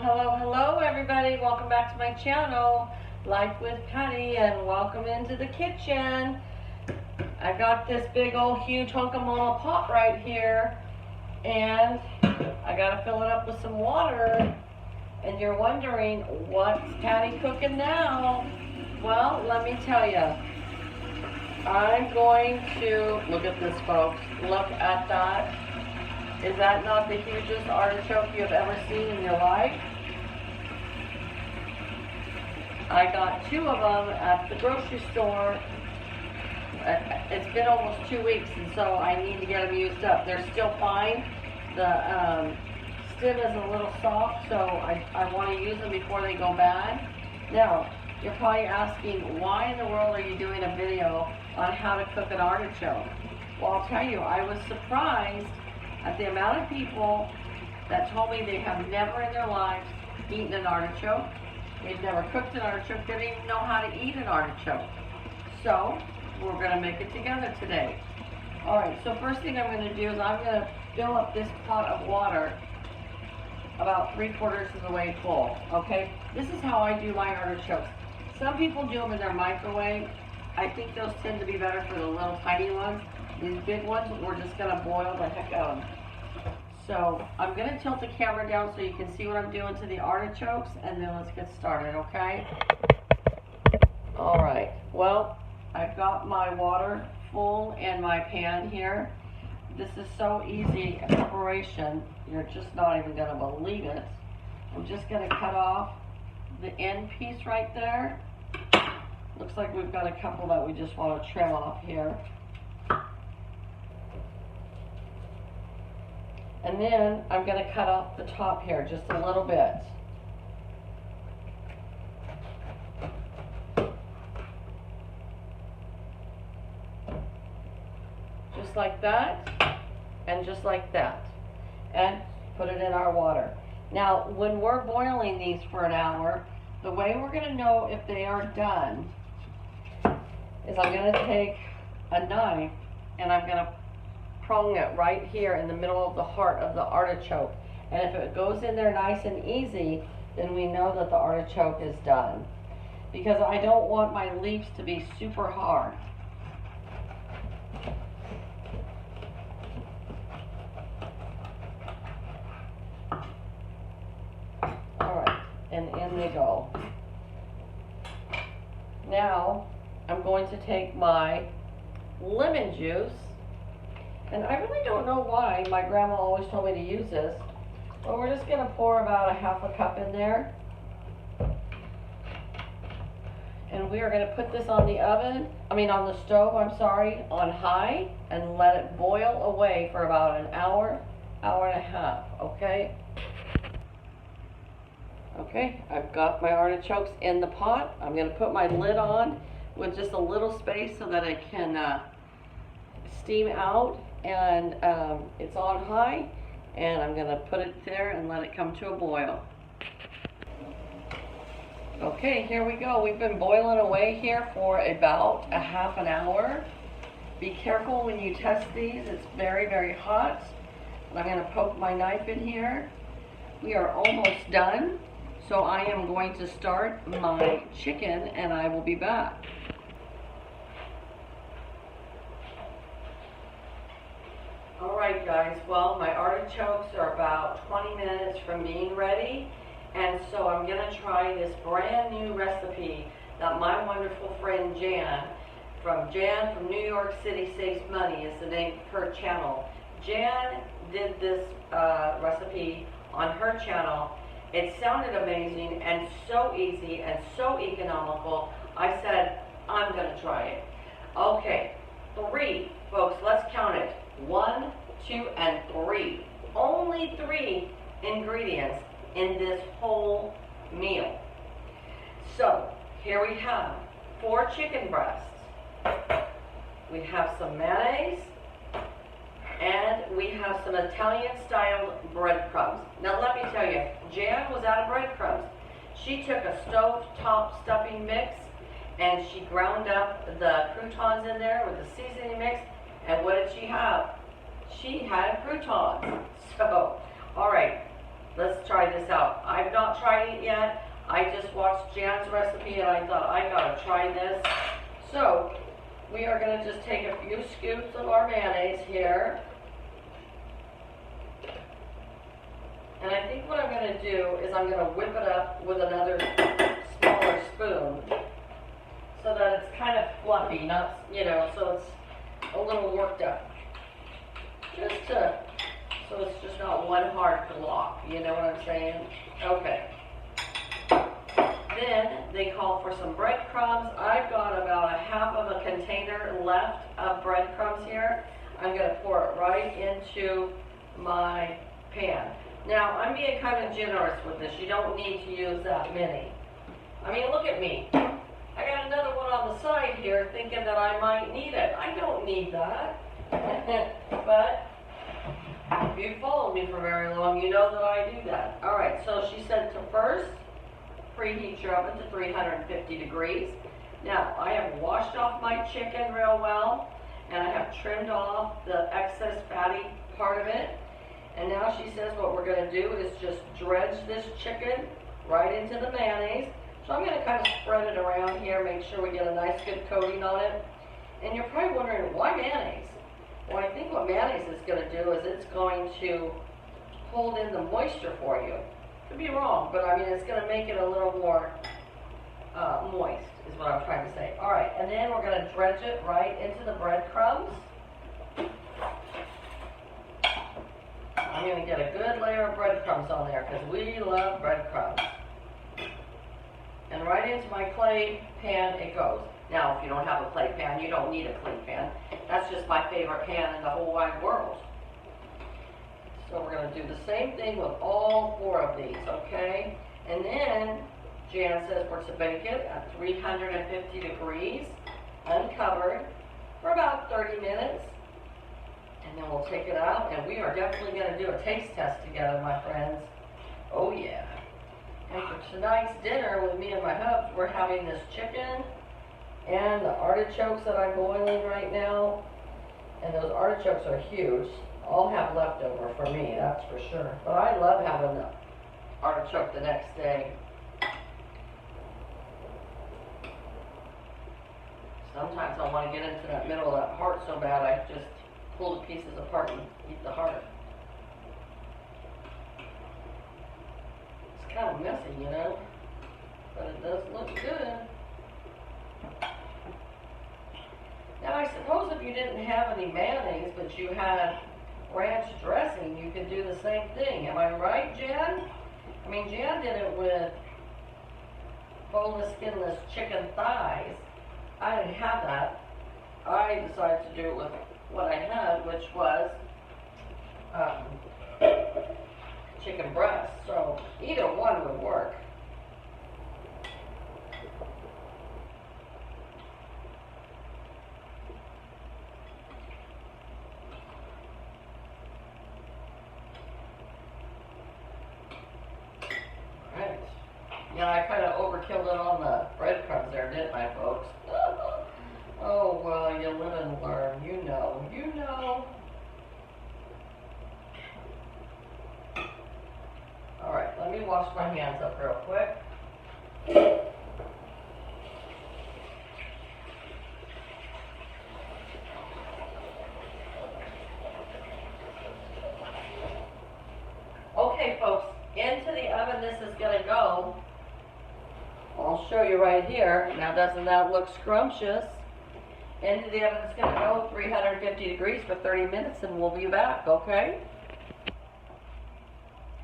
Hello everybody. Welcome back to my channel, Life with Patty, and welcome into the kitchen. I got this big old huge hunk of mama pot right here, and I gotta fill it up with some water. And you're wondering, what's Patty cooking now? Well, let me tell you. I'm going to, look at this folks, look at that. Is that not the hugest artichoke you've ever seen in your life? I got 2 of them at the grocery store. It's been almost 2 weeks, and so I need to get them used up. They're still fine. The stem is a little soft, so I want to use them before they go bad. Now, you're probably asking, why in the world are you doing a video on how to cook an artichoke? Well, I'll tell you, I was surprised at the amount of people that told me they have never in their lives eaten an artichoke. They've never cooked an artichoke. They don't even know how to eat an artichoke. So, we're going to make it together today. Alright, so first thing I'm going to do is I'm going to fill up this pot of water about 3/4 of the way full. Okay? This is how I do my artichokes. Some people do them in their microwave. I think those tend to be better for the little tiny ones. These big ones, we're just going to boil the heck out of them. So, I'm going to tilt the camera down so you can see what I'm doing to the artichokes, and then let's get started, okay? Alright, well, I've got my water full in my pan here. This is so easy a preparation, you're just not even going to believe it. I'm just going to cut off the end piece right there. Looks like we've got a couple that we just want to trim off here. And then I'm going to cut off the top here just a little bit. Just like that, and just like that. And put it in our water. Now, when we're boiling these for an hour, the way we're going to know if they are done is I'm going to take a knife and I'm going to prong it right here in the middle of the heart of the artichoke. And if it goes in there nice and easy, then we know that the artichoke is done. Because I don't want my leaves to be super hard. Alright, and in they go. Now, I'm going to take my lemon juice. And I really don't know why my grandma always told me to use this, but we're just going to pour about a 1/2 cup in there. And we are going to put this on the on the stove, on high, and let it boil away for about an hour, hour and a half, okay? Okay, I've got my artichokes in the pot. I'm going to put my lid on with just a little space so that it can steam out. And it's on high, and I'm going to put it there and let it come to a boil. Okay, here we go. We've been boiling away here for about a 1/2 hour. Be careful when you test these. It's very, very hot. I'm going to poke my knife in here. We are almost done, so I am going to start my chicken, and I will be back. Alright guys, well, my artichokes are about 20 minutes from being ready, and so I'm going to try this brand new recipe that my wonderful friend Jan from New York City Saves Money is the name of her channel. Jan did this recipe on her channel. It sounded amazing and so easy and so economical. I said, I'm going to try it. Okay, 3, folks, let's count it. 1, 2, and 3. Only 3 ingredients in this whole meal. So, here we have 4 chicken breasts. We have some mayonnaise. And we have some Italian-style breadcrumbs. Now let me tell you, Jan was out of breadcrumbs. She took a stove-top stuffing mix and she ground up the croutons in there with the seasoning mix. And what did she have? She had croutons. So, all right, let's try this out. I've not tried it yet. I just watched Jan's recipe and I thought, I gotta try this. So, we are gonna just take a few scoops of our mayonnaise here. And I think what I'm going to do is I'm going to whip it up with another smaller spoon so that it's kind of fluffy, not, you know, so it's a little worked up. So it's just not one hard block, you know what I'm saying? Okay. Then they call for some breadcrumbs. I've got about a half of a container left of breadcrumbs here. I'm going to pour it right into my pan. Now, I'm being kind of generous with this. You don't need to use that many. I mean, look at me. I got another one on the side here thinking that I might need it. I don't need that. But if you've followed me for very long, you know that I do that. All right, so she said to first preheat your oven to 350 degrees. Now, I have washed off my chicken real well, and I have trimmed off the excess fatty part of it. And now she says what we're going to do is just dredge this chicken right into the mayonnaise. So I'm going to kind of spread it around here, make sure we get a nice good coating on it. And you're probably wondering, why mayonnaise? Well, I think what mayonnaise is going to do is it's going to hold in the moisture for you. Could be wrong, but I mean it's going to make it a little more moist is what I'm trying to say. All right, and then we're going to dredge it right into the breadcrumbs. I'm going to get a good layer of breadcrumbs on there because we love breadcrumbs. And right into my clay pan it goes. Now, if you don't have a clay pan, you don't need a clay pan. That's just my favorite pan in the whole wide world. So we're going to do the same thing with all 4 of these, okay? And then Jan says we're to bake it at 350 degrees, uncovered, for about 30 minutes. And then we'll take it out, and we are definitely going to do a taste test together, my friends. Oh, yeah. And for tonight's dinner with me and my hubs, we're having this chicken and the artichokes that I'm boiling right now. And those artichokes are huge. I'll have leftover for me, that's for sure. But I love having the artichoke the next day. Sometimes I want to get into that middle of that heart so bad I just pull the pieces apart and eat the heart. It's kind of messy, you know, but it does look good. Now I suppose if you didn't have any mayonnaise but you had ranch dressing, you could do the same thing. Am I right, Jan? I mean, Jan did it with boneless, skinless chicken thighs. I didn't have that. I decided to do it with what I had, which was chicken breast. So either one would work. Right. Yeah, I kind of overkilled it on the breadcrumbs there, didn't I, folks? Oh, well, you live and learn. You know. You know. All right, let me wash my hands up real quick. Okay, folks, into the oven this is going to go. I'll show you right here. Now, doesn't that look scrumptious? Into the oven it's going to go 350 degrees for 30 minutes and we'll be back, okay?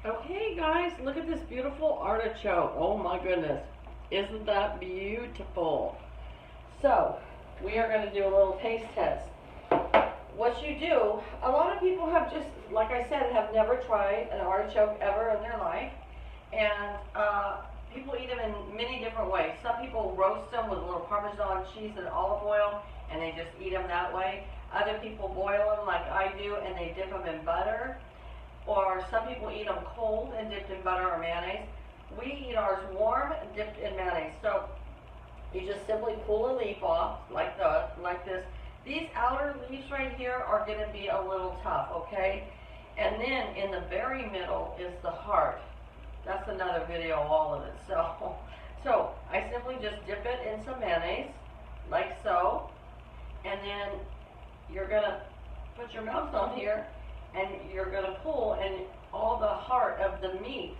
Okay, guys, look at this beautiful artichoke. Oh my goodness. Isn't that beautiful? So, we are going to do a little taste test. What you do, a lot of people have just, like I said, have never tried an artichoke ever in their life. And people eat them in many different ways. Some people roast them with a little Parmesan cheese and olive oil, and they just eat them that way. Other people boil them like I do, and they dip them in butter. Or some people eat them cold and dipped in butter or mayonnaise. We eat ours warm and dipped in mayonnaise. So you just simply pull a leaf off like this. These outer leaves right here are going to be a little tough, okay? And then in the very middle is the heart. That's another video, all of it. So I simply just dip it in some mayonnaise, like so, and then you're gonna put your mouth on here, and you're gonna pull, and all the heart of the meat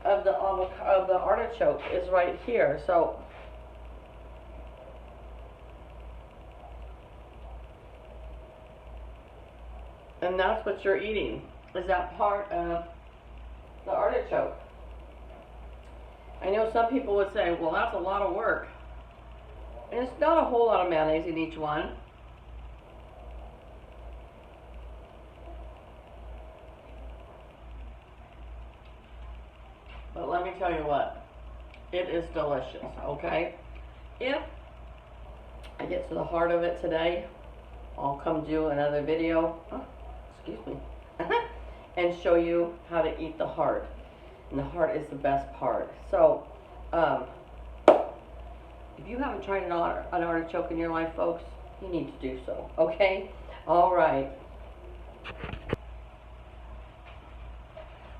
of the artichoke is right here. So and that's what you're eating, is that part of the artichoke. I know some people would say, well, that's a lot of work. And it's not a whole lot of mayonnaise in each one. But let me tell you what, it is delicious, okay? If I get to the heart of it today, I'll come do another video, excuse me, and show you how to eat the heart. And the heart is the best part. So, if you haven't tried an artichoke in your life, folks, you need to do so, okay? All right.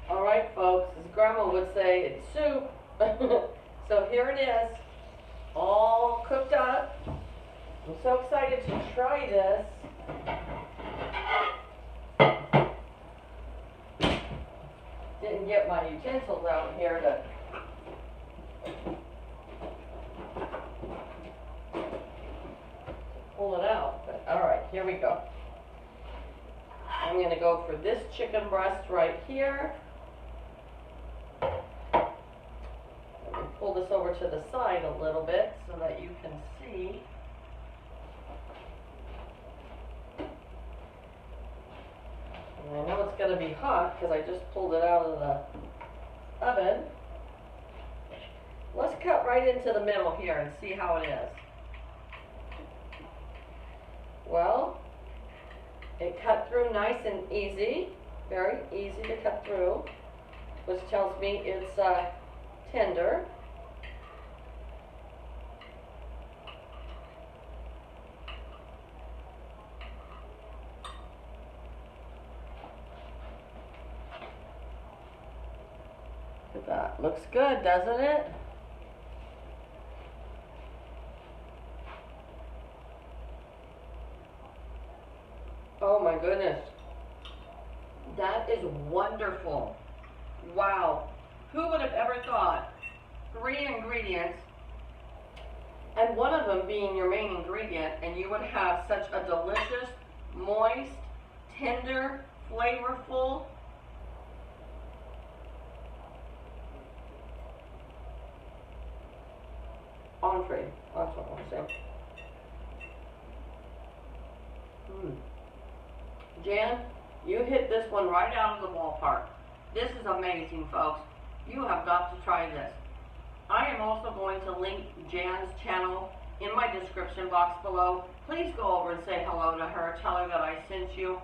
All right, folks, as Grandma would say, it's soup. So here it is, all cooked up. I'm so excited to try this. Didn't get my utensils out here to pull it out. But all right, here we go. I'm going to go for this chicken breast right here. Let me pull this over to the side a little bit so that you can see. And I know it's going to be hot because I just pulled it out of the oven. Let's cut right into the middle here and see how it is. Well, it cut through nice and easy, very easy to cut through, which tells me it's tender. Look at that. Looks good, doesn't it? Oh my goodness. That is wonderful. Wow. Who would have ever thought 3 ingredients, and one of them being your main ingredient, and you would have such a delicious, moist, tender, flavorful, entree. That's what I want to say. Jan, you hit this one right out of the ballpark. This is amazing, folks. You have got to try this. I am also going to link Jan's channel in my description box below. Please go over and say hello to her. Tell her that I sent you.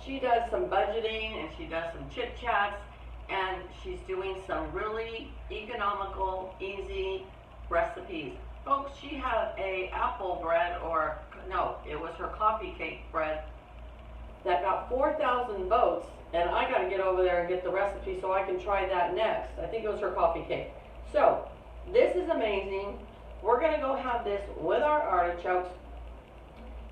She does some budgeting and she does some chit chats, and she's doing some really economical, easy recipes. Folks, she had a apple bread, or no, it was her coffee cake bread that got 4,000 votes, and I got to get over there and get the recipe so I can try that next. I think it was her coffee cake. So, this is amazing. We're going to go have this with our artichokes.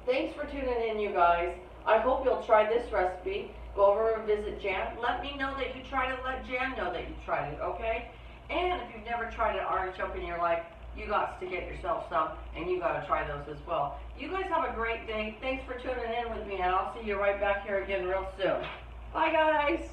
Thanks for tuning in, you guys. I hope you'll try this recipe. Go over and visit Jan. Let me know that you tried it. Let Jan know that you tried it, okay? And if you've never tried an artichoke in your life, you got to get yourself some, and you got to try those as well. You guys have a great day. Thanks for tuning in with me, and I'll see you right back here again real soon. Bye, guys.